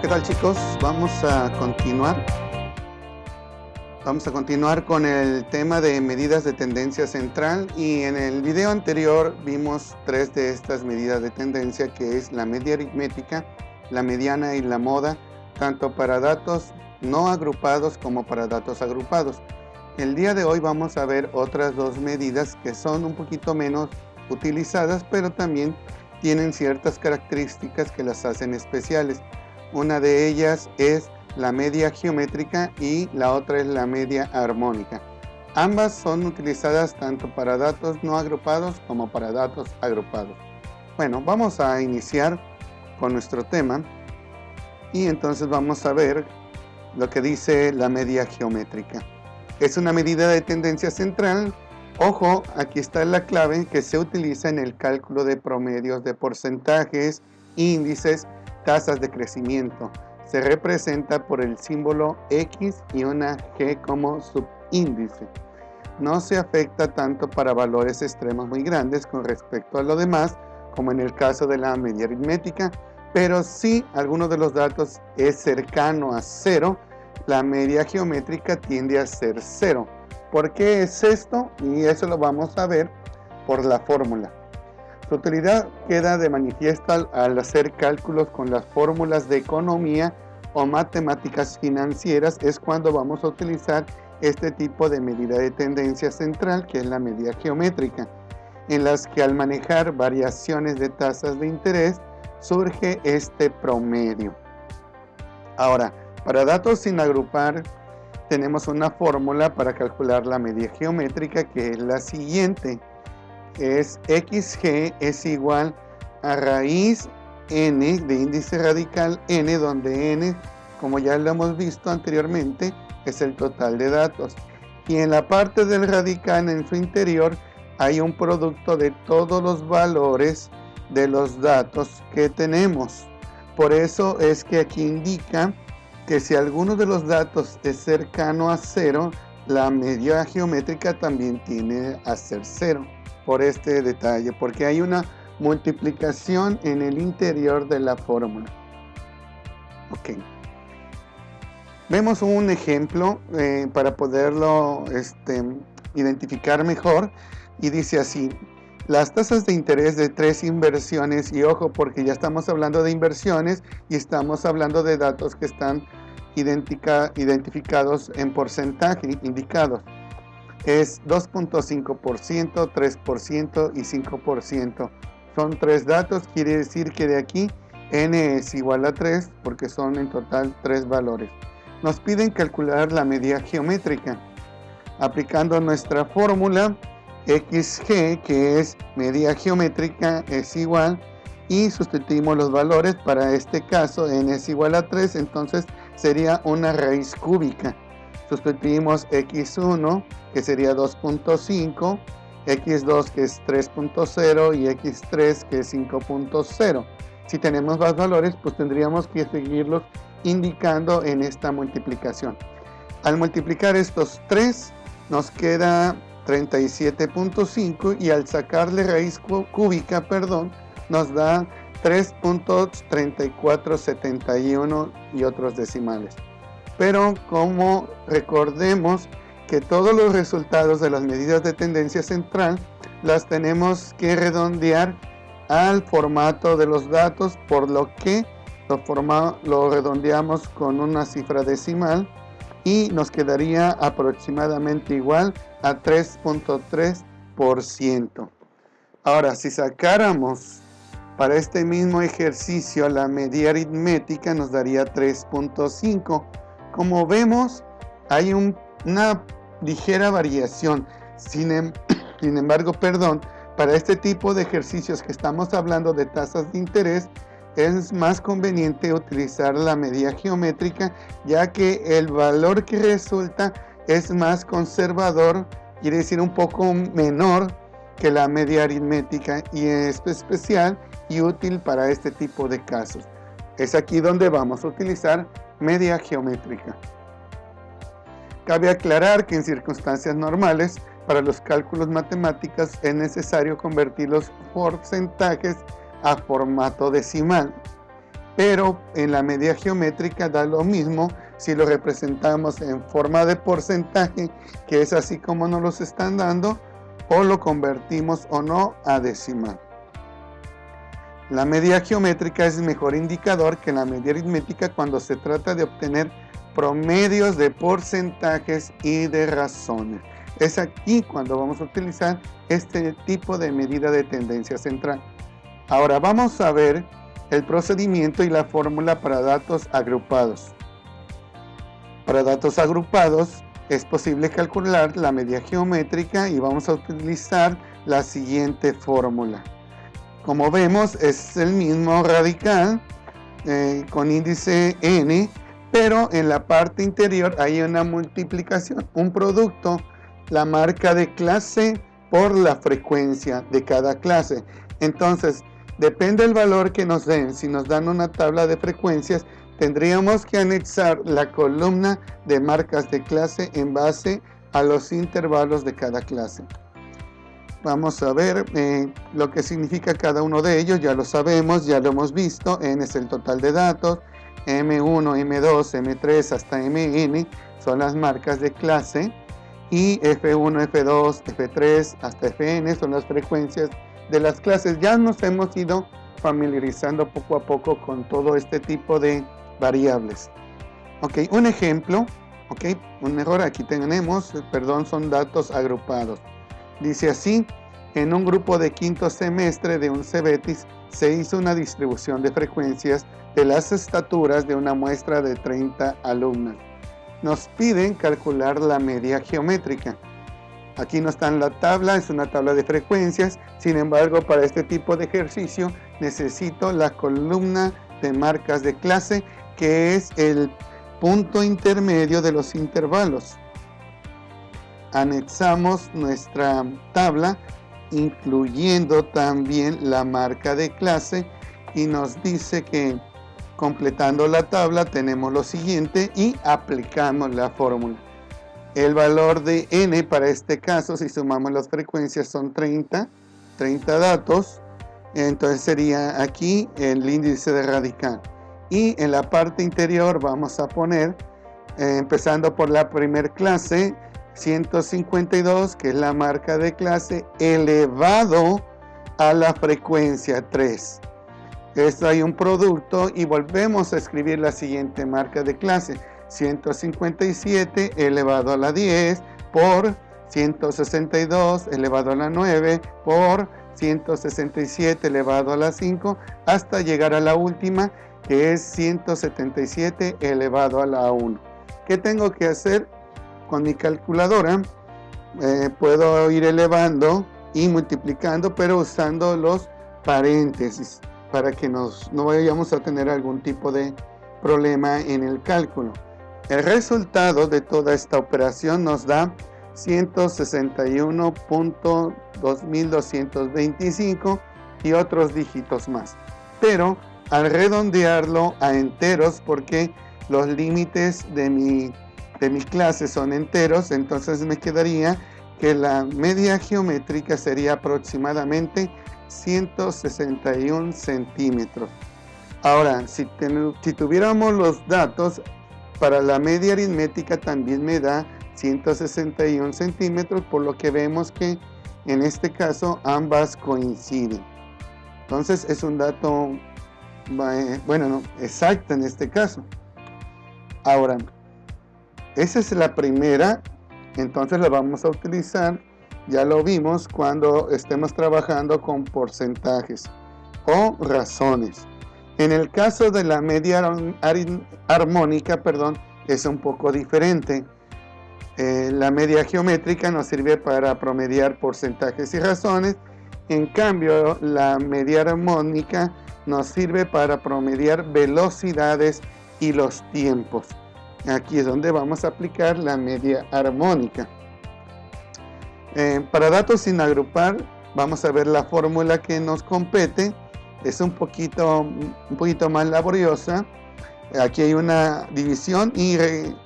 ¿Qué tal, chicos? Vamos a continuar con el tema de medidas de tendencia central, y en el video anterior vimos tres de estas medidas de tendencia, que es la media aritmética, la mediana y la moda, tanto para datos no agrupados como para datos agrupados. El día de hoy vamos a ver otras dos medidas que son un poquito menos utilizadas, pero también tienen ciertas características que las hacen especiales. Una de ellas es la media geométrica y la otra es la media armónica. Ambas son utilizadas tanto para datos no agrupados como para datos agrupados. Bueno, vamos a iniciar con nuestro tema y entonces vamos a ver lo que dice la media geométrica. Es una medida de tendencia central. Ojo, aquí está la clave que se utiliza en el cálculo de promedios de porcentajes, índices, tasas de crecimiento. Se representa por el símbolo X y una G como subíndice. No se afecta tanto para valores extremos muy grandes con respecto a lo demás, como en el caso de la media aritmética, pero si alguno de los datos es cercano a cero, la media geométrica tiende a ser cero. ¿Por qué es esto? Y eso lo vamos a ver por la fórmula. Su utilidad queda de manifiesto al hacer cálculos con las fórmulas de economía o matemáticas financieras. Es cuando vamos a utilizar este tipo de medida de tendencia central, que es la media geométrica, en las que al manejar variaciones de tasas de interés surge este promedio. Ahora, para datos sin agrupar, tenemos una fórmula para calcular la media geométrica, que es la siguiente. Es XG es igual a raíz n de índice radical n, donde n, como ya lo hemos visto anteriormente, es el total de datos. Y en la parte del radical, en su interior, hay un producto de todos los valores de los datos que tenemos. Por eso es que aquí indica que si alguno de los datos es cercano a cero, la media geométrica también tiene a ser cero. Por este detalle, porque hay una multiplicación en el interior de la fórmula. Ok. Vemos un ejemplo para poderlo identificar mejor, y dice así: las tasas de interés de tres inversiones, y ojo, porque ya estamos hablando de inversiones y estamos hablando de datos que están identificados en porcentaje, indicados. Es 2.5%, 3% y 5%. Son tres datos, quiere decir que de aquí n es igual a 3, porque son en total tres valores. Nos piden calcular la media geométrica. Aplicando nuestra fórmula, XG, que es media geométrica, es igual, y sustituimos los valores. Para este caso, n es igual a 3, entonces sería una raíz cúbica. Sustituimos x1, que sería 2.5, x2, que es 3.0, y x3, que es 5.0. Si tenemos más valores, pues tendríamos que seguirlos indicando en esta multiplicación. Al multiplicar estos tres, nos queda 37.5, y al sacarle raíz cúbica, nos da 3.3471 y otros decimales. Pero como recordemos que todos los resultados de las medidas de tendencia central las tenemos que redondear al formato de los datos, por lo que lo redondeamos con una cifra decimal y nos quedaría aproximadamente igual a 3.3%. Ahora, si sacáramos para este mismo ejercicio la media aritmética, nos daría 3.5. Como vemos, hay una ligera variación. Sin embargo, para este tipo de ejercicios que estamos hablando de tasas de interés, es más conveniente utilizar la media geométrica, ya que el valor que resulta es más conservador, quiere decir un poco menor que la media aritmética, y es especial y útil para este tipo de casos. Es aquí donde vamos a utilizar media geométrica. Cabe aclarar que en circunstancias normales, para los cálculos matemáticos es necesario convertir los porcentajes a formato decimal. pero en la medida geométrica da lo mismo si lo representamos en forma de porcentaje, que es así como nos los están dando, o lo convertimos o no a decimal. La medida geométrica es mejor indicador que la medida aritmética cuando se trata de obtener promedios de porcentajes y de razones. Es aquí cuando vamos a utilizar este tipo de medida de tendencia central. Ahora vamos a ver el procedimiento y la fórmula para datos agrupados. Para datos agrupados es posible calcular la medida geométrica y vamos a utilizar la siguiente fórmula. Como vemos, es el mismo radical con índice n, pero en la parte interior hay una multiplicación, un producto, la marca de clase por la frecuencia de cada clase. Entonces, depende del valor que nos den. Si nos dan una tabla de frecuencias, tendríamos que anexar la columna de marcas de clase en base a los intervalos de cada clase. Vamos a ver lo que significa cada uno de ellos. Ya lo sabemos, ya lo hemos visto. N es el total de datos. M1, M2, M3 hasta Mn son las marcas de clase. Y F1, F2, F3 hasta Fn son las frecuencias de las clases. Ya nos hemos ido familiarizando poco a poco con todo este tipo de variables. Ok, un ejemplo. Ok, un error aquí tenemos, perdón, son datos agrupados. Dice así: en un grupo de quinto semestre de un CBETIS se hizo una distribución de frecuencias de las estaturas de una muestra de 30 alumnas. Nos piden calcular la media geométrica. Aquí no está en la tabla, es una tabla de frecuencias. Sin embargo, para este tipo de ejercicio necesito la columna de marcas de clase, que es el punto intermedio de los intervalos. Anexamos nuestra tabla, incluyendo también la marca de clase, y nos dice que completando la tabla tenemos lo siguiente y aplicamos la fórmula. El valor de n para este caso, si sumamos las frecuencias, son 30 datos. Entonces sería aquí el índice de radical. Y en la parte interior vamos a poner, empezando por la primer clase, 152, que es la marca de clase, elevado a la frecuencia 3. Esto hay un producto y volvemos a escribir la siguiente marca de clase: 157 elevado a la 10 por 162 elevado a la 9 por 167 elevado a la 5, hasta llegar a la última, que es 177 elevado a la 1. ¿Qué tengo que hacer? Con mi calculadora puedo ir elevando y multiplicando, pero usando los paréntesis para que no vayamos a tener algún tipo de problema en el cálculo. El resultado de toda esta operación nos da 161.2225 y otros dígitos más. Pero al redondearlo a enteros, porque los límites de mi clase son enteros, entonces me quedaría que la media geométrica sería aproximadamente 161 centímetros. Ahora, si tuviéramos los datos para la media aritmética, también me da 161 centímetros, por lo que vemos que en este caso ambas coinciden. Entonces es un dato, exacto en este caso. Ahora, esa es la primera, entonces la vamos a utilizar, ya lo vimos, cuando estemos trabajando con porcentajes o razones. En el caso de la media armónica, es un poco diferente. La media geométrica nos sirve para promediar porcentajes y razones. En cambio, la media armónica nos sirve para promediar velocidades y los tiempos. Aquí es donde vamos a aplicar la media armónica. Para datos sin agrupar, vamos a ver la fórmula que nos compete. Es un poquito más laboriosa. Aquí hay una división y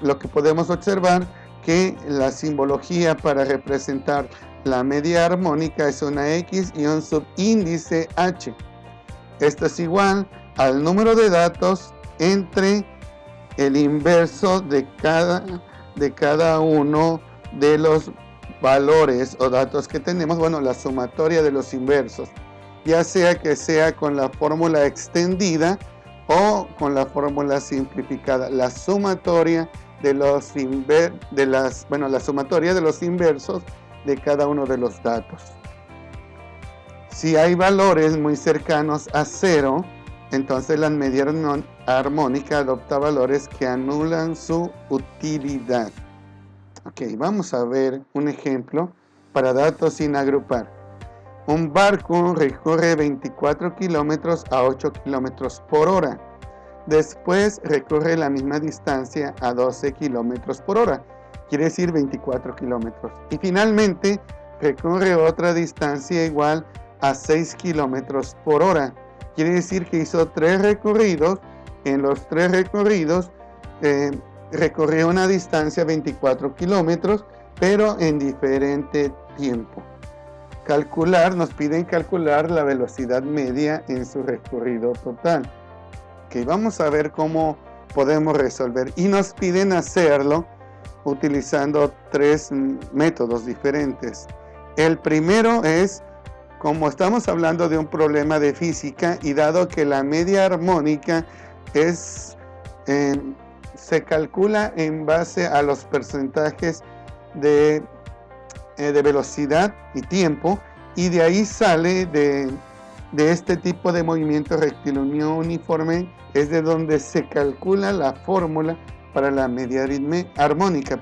lo que podemos observar, que la simbología para representar la media armónica es una X y un subíndice H. Esto es igual al número de datos entre el inverso de cada uno de los valores o datos que tenemos, bueno, la sumatoria de los inversos, ya sea que sea con la fórmula extendida o con la fórmula simplificada. La sumatoria de los la sumatoria de los inversos de cada uno de los datos. Si hay valores muy cercanos a 0, entonces la mediana armónica adopta valores que anulan su utilidad. Ok, vamos a ver un ejemplo para datos sin agrupar. Un barco recorre 24 kilómetros a 8 kilómetros por hora. Después recorre la misma distancia a 12 kilómetros por hora. Quiere decir 24 kilómetros. Y finalmente recorre otra distancia igual a 6 kilómetros por hora. Quiere decir que hizo 3 recorridos. En los 3 recorridos recorrió una distancia 24 kilómetros, pero en diferente tiempo. Nos piden calcular la velocidad media en su recorrido total. Ok, vamos a ver cómo podemos resolver. Y nos piden hacerlo utilizando 3 métodos diferentes. El primero es, como estamos hablando de un problema de física, y dado que la media armónica se calcula en base a los porcentajes de velocidad y tiempo, y de ahí sale de este tipo de movimiento rectilíneo uniforme, es de donde se calcula la fórmula para la media armónica.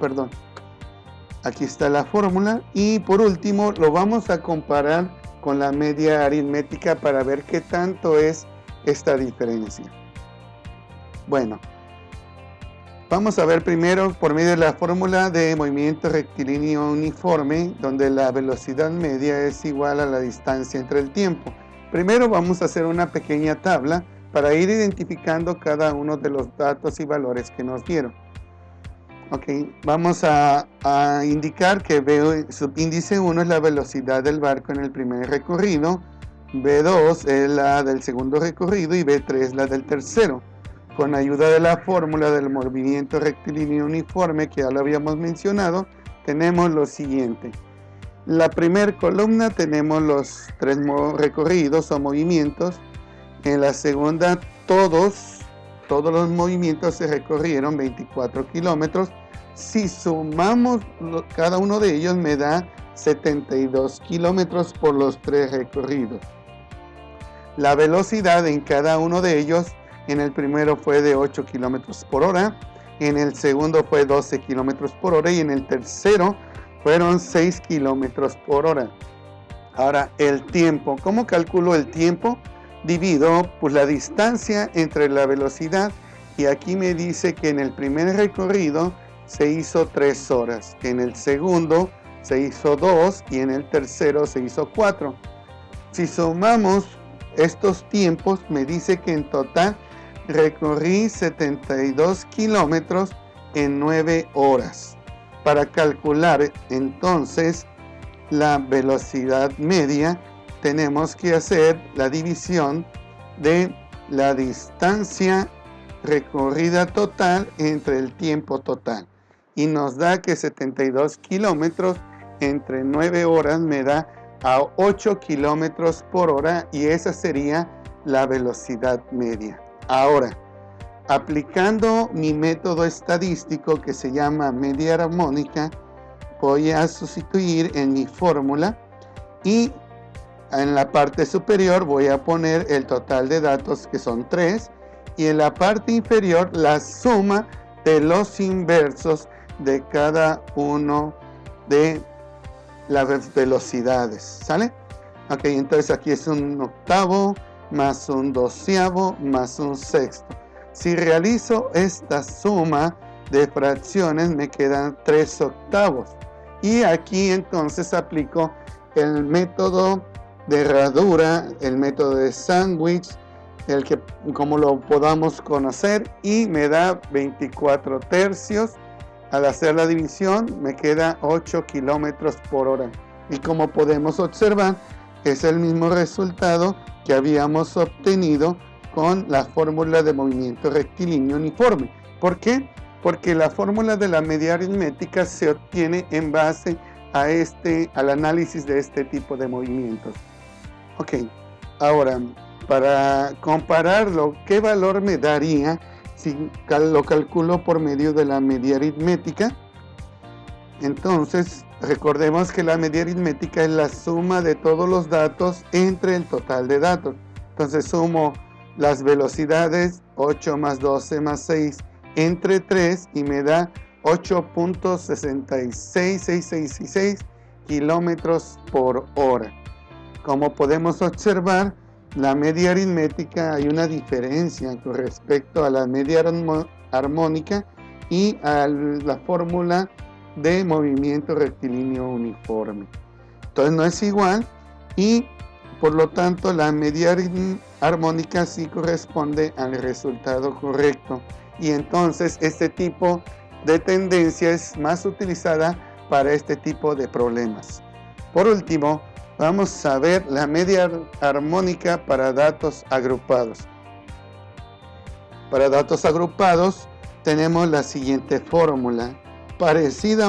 Aquí está la fórmula, y por último lo vamos a comparar con la media aritmética para ver qué tanto es esta diferencia. Bueno, vamos a ver primero por medio de la fórmula de movimiento rectilíneo uniforme, donde la velocidad media es igual a la distancia entre el tiempo. Primero vamos a hacer una pequeña tabla para ir identificando cada uno de los datos y valores que nos dieron. Ok, vamos a indicar que subíndice 1 es la velocidad del barco en el primer recorrido, B2 es la del segundo recorrido y B3 es la del tercero. Con ayuda de la fórmula del movimiento rectilíneo uniforme que ya lo habíamos mencionado, tenemos lo siguiente. La primera columna tenemos los 3 recorridos o movimientos. En la segunda todos los movimientos se recorrieron 24 kilómetros. Si sumamos cada uno de ellos me da 72 kilómetros por los 3 recorridos. La velocidad en cada uno de ellos, en el primero fue de 8 kilómetros por hora, en el segundo fue 12 kilómetros por hora y en el tercero fueron 6 kilómetros por hora. Ahora, el tiempo. ¿Cómo calculo el tiempo? Divido pues la distancia entre la velocidad, y aquí me dice que en el primer recorrido se hizo 3 horas, en el segundo se hizo 2 y en el tercero se hizo 4. Si sumamos estos tiempos, me dice que en total recorrí 72 kilómetros en 9 horas. Para calcular entonces la velocidad media, tenemos que hacer la división de la distancia recorrida total entre el tiempo total. Y nos da que 72 kilómetros entre 9 horas me da a 8 kilómetros por hora, y esa sería la velocidad media. Ahora, aplicando mi método estadístico que se llama media armónica, voy a sustituir en mi fórmula y en la parte superior voy a poner el total de datos, que son 3, y en la parte inferior la suma de los inversos de cada uno de las velocidades. ¿Sale? Ok, entonces aquí es un octavo más un doceavo más un sexto. Si realizo esta suma de fracciones me quedan 3 octavos. Y aquí entonces aplico el método de herradura, el método de sándwich, el que como lo podamos conocer, y me da 24 tercios. Al hacer la división me queda 8 kilómetros por hora. Y como podemos observar, es el mismo resultado que habíamos obtenido con la fórmula de movimiento rectilíneo uniforme. ¿Por qué? Porque la fórmula de la media aritmética se obtiene en base al análisis de este tipo de movimientos. Ok, ahora, para compararlo, ¿qué valor me daría si lo calculo por medio de la media aritmética? Entonces, recordemos que la media aritmética es la suma de todos los datos entre el total de datos. Entonces sumo las velocidades, 8 más 12 más 6, entre 3 y me da 8.66666 kilómetros por hora. Como podemos observar, la media aritmética hay una diferencia con respecto a la media armónica y a la fórmula de movimiento rectilíneo uniforme. Entonces no es igual y por lo tanto la media armónica sí corresponde al resultado correcto. Y entonces este tipo de tendencia es más utilizada para este tipo de problemas. Por último, vamos a ver la media armónica para datos agrupados. Para datos agrupados tenemos la siguiente fórmula,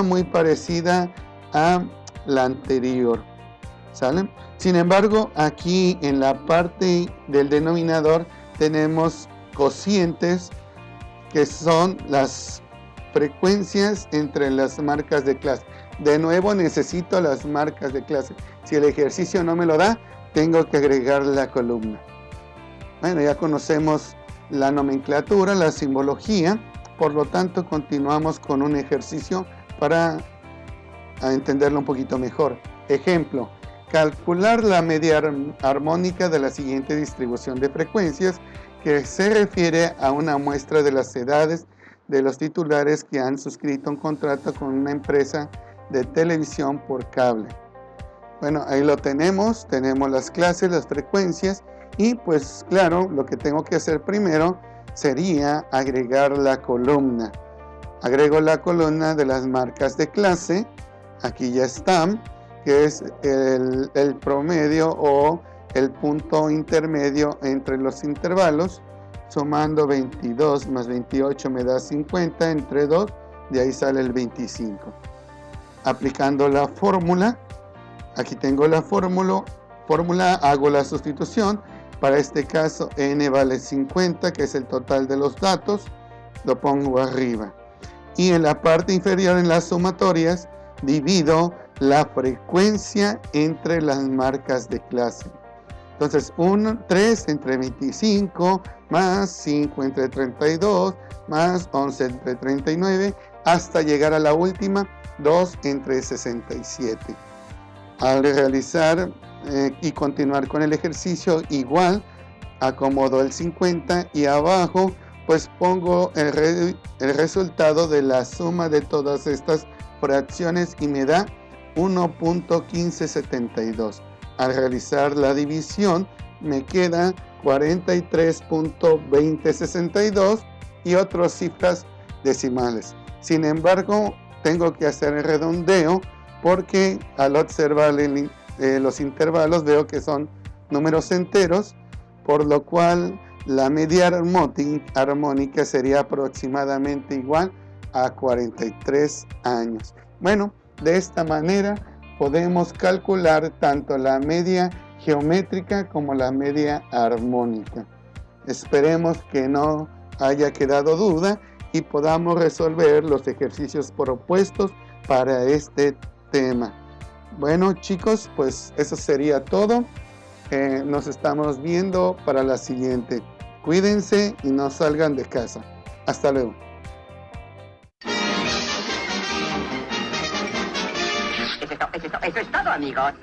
muy parecida a la anterior. ¿Sale? Sin embargo, aquí en la parte del denominador tenemos cocientes que son las frecuencias entre las marcas de clase. De nuevo necesito las marcas de clase. Si el ejercicio no me lo da, tengo que agregar la columna. Bueno, ya conocemos la nomenclatura, la simbología. Por lo tanto, continuamos con un ejercicio para entenderlo un poquito mejor. Ejemplo, calcular la media armónica de la siguiente distribución de frecuencias que se refiere a una muestra de las edades de los titulares que han suscrito un contrato con una empresa de televisión por cable. Bueno, ahí lo tenemos las clases, las frecuencias y pues claro, lo que tengo que hacer primero sería agregar la columna. Agrego la columna de las marcas de clase, aquí ya están, que es el promedio o el punto intermedio entre los intervalos, sumando 22 más 28 me da 50, entre 2, de ahí sale el 25. Aplicando la fórmula, aquí tengo la fórmula, hago la sustitución. Para este caso n vale 50, que es el total de los datos, lo pongo arriba. Y en la parte inferior, en las sumatorias, divido la frecuencia entre las marcas de clase. Entonces 3 entre 25, más 5 entre 32, más 11 entre 39, hasta llegar a la última, 2 entre 67. Al realizar y continuar con el ejercicio, igual acomodo el 50 y abajo pues pongo el resultado de la suma de todas estas fracciones y me da 1.1572. Al realizar la división me queda 43.2062 y otras cifras decimales. Sin embargo, tengo que hacer el redondeo porque al observar los intervalos veo que son números enteros, por lo cual la media armónica sería aproximadamente igual a 43 años. Bueno, de esta manera podemos calcular tanto la media geométrica como la media armónica. Esperemos que no haya quedado duda y podamos resolver los ejercicios propuestos para este tema. Bueno chicos, pues eso sería todo. Nos estamos viendo para la siguiente. Cuídense y no salgan de casa. Hasta luego. Eso es todo, amigos.